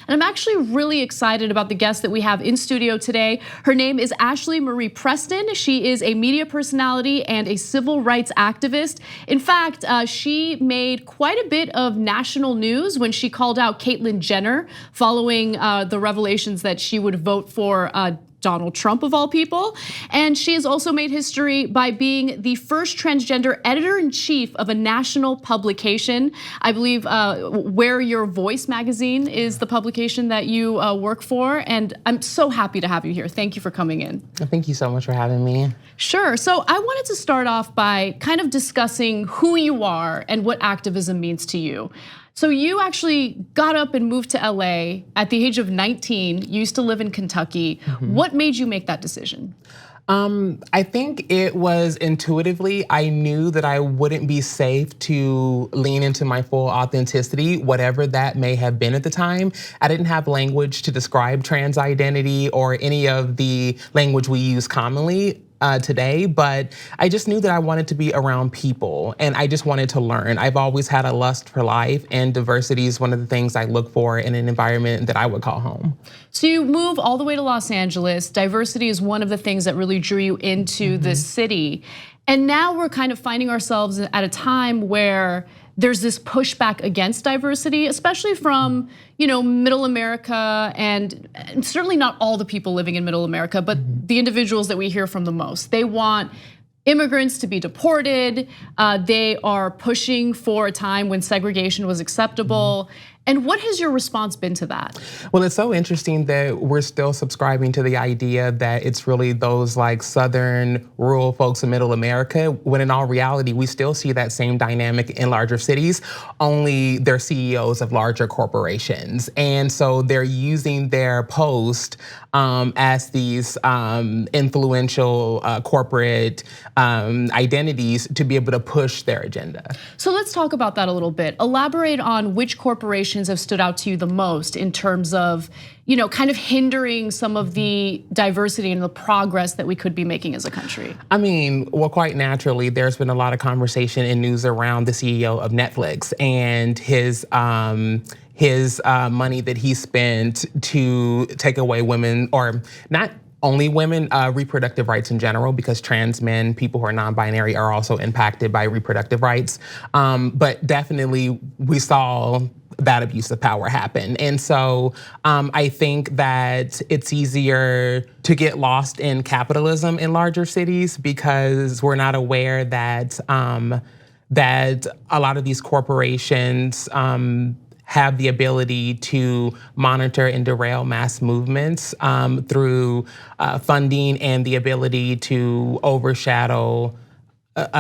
And I'm actually really excited about the guest that we have in studio today. Her name is Ashlee Marie Preston. She is a media personality and a civil rights activist. In fact, she made quite a bit of national news when she called out Caitlyn Jenner following the revelations that she would vote for Donald Trump of all people. And she has also made history by being the first transgender editor-in-chief of a national publication. I believe Where Your Voice magazine is the publication that you work for. And I'm so happy to have you here. Thank you for coming in. Thank you so much for having me. Sure, so I wanted to start off by kind of discussing who you are and what activism means to you. So you actually got up and moved to LA at the age of 19. You used to live in Kentucky. What made you make that decision? I think it was intuitively, I knew that I wouldn't be safe to lean into my full authenticity, whatever that may have been at the time. I didn't have language to describe trans identity or any of the language we use commonly today, but I just knew that I wanted to be around people and I just wanted to learn. I've always had a lust for life, and diversity is one of the things I look for in an environment that I would call home. So you move all the way to Los Angeles. Diversity is one of the things that really drew you into this city. And now we're kind of finding ourselves at a time where there's this pushback against diversity, especially from middle America, and certainly not all the people living in middle America, but the individuals that we hear from the most. They want immigrants to be deported. They are pushing for a time when segregation was acceptable. And what has your response been to that? Well, it's so interesting that we're still subscribing to the idea that it's really those like Southern rural folks in middle America, when in all reality, we still see that same dynamic in larger cities, only they're CEOs of larger corporations. And so they're using their post as these influential corporate identities to be able to push their agenda. So let's talk about that a little bit. Elaborate on which corporations have stood out to you the most in terms of, kind of hindering some of the diversity and the progress that we could be making as a country? I mean, well, quite naturally, there's been a lot of conversation and news around the CEO of Netflix and his money that he spent to take away women, or not only women, reproductive rights in general, because trans men, people who are non-binary, are also impacted by reproductive rights. But definitely we saw that abuse of power happen. And so I think that it's easier to get lost in capitalism in larger cities because we're not aware that that a lot of these corporations have the ability to monitor and derail mass movements through funding and the ability to overshadow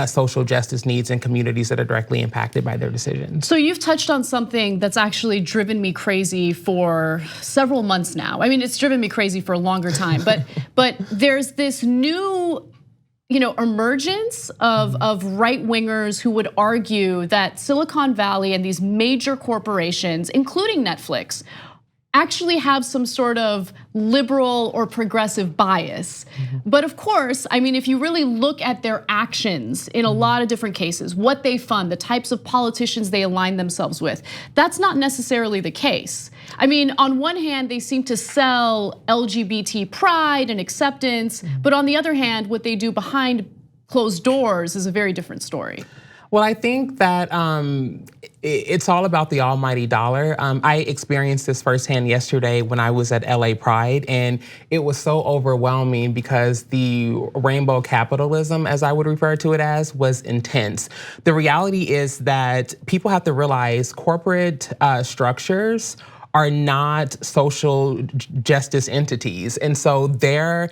social justice needs in communities that are directly impacted by their decisions. So you've touched on something that's actually driven me crazy for several months now. I mean, it's driven me crazy for a longer time, but there's this new emergence of right-wingers who would argue that Silicon Valley and these major corporations, including Netflix, actually have some sort of liberal or progressive bias. But of course, I mean, if you really look at their actions in a lot of different cases, what they fund, the types of politicians they align themselves with, that's not necessarily the case. I mean, on one hand, they seem to sell LGBT pride and acceptance, but on the other hand, what they do behind closed doors is a very different story. Well, I think that it's all about the almighty dollar. I experienced this firsthand yesterday when I was at LA Pride, and it was so overwhelming because the rainbow capitalism, as I would refer to it as, was intense. The reality is that people have to realize corporate structures are not social justice entities, and so they're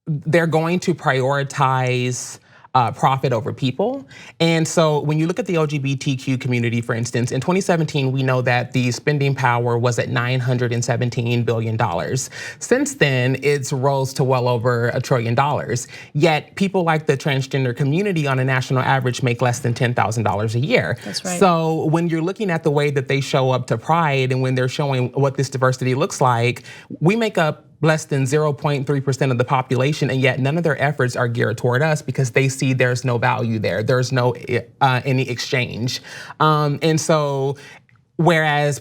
going to prioritize profit over people. And so when you look at the LGBTQ community, for instance, in 2017, we know that the spending power was at $917 billion. Since then, it's rose to well over $1 trillion. Yet people like the transgender community on a national average make less than $10,000 a year. That's right. So when you're looking at the way that they show up to Pride and when they're showing what this diversity looks like, we make up less than 0.3% of the population, and yet none of their efforts are geared toward us because they see there's no value there. There's no any exchange. And so whereas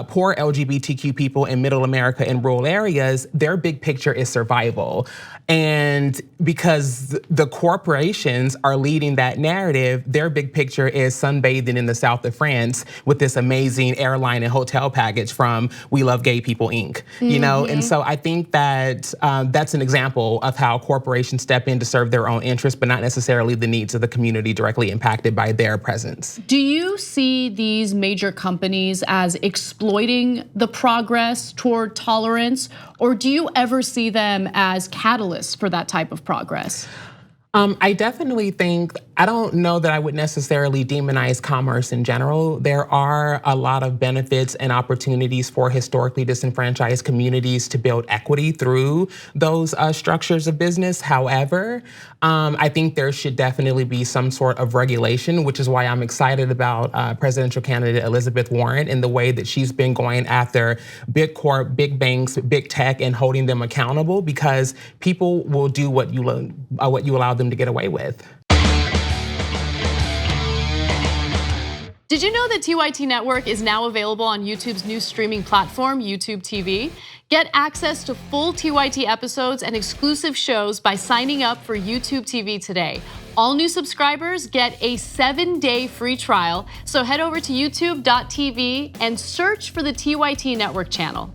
poor LGBTQ people in middle America in rural areas, their big picture is survival. And because the corporations are leading that narrative, their big picture is sunbathing in the south of France with this amazing airline and hotel package from We Love Gay People, Inc. You know, and so I think that that's an example of how corporations step in to serve their own interests, but not necessarily the needs of the community directly impacted by their presence. Do you see these major companies as exploiting the progress toward tolerance, or do you ever see them as catalysts for that type of progress? I definitely think, I don't know that I would necessarily demonize commerce in general. There are a lot of benefits and opportunities for historically disenfranchised communities to build equity through those structures of business. However, I think there should definitely be some sort of regulation, which is why I'm excited about presidential candidate Elizabeth Warren and the way that she's been going after big corp, big banks, big tech, and holding them accountable, because people will do what you allow them to get away with. Did you know that TYT Network is now available on YouTube's new streaming platform, YouTube TV? Get access to full TYT episodes and exclusive shows by signing up for YouTube TV today. All new subscribers get a 7-day free trial, so head over to youtube.tv and search for the TYT Network channel.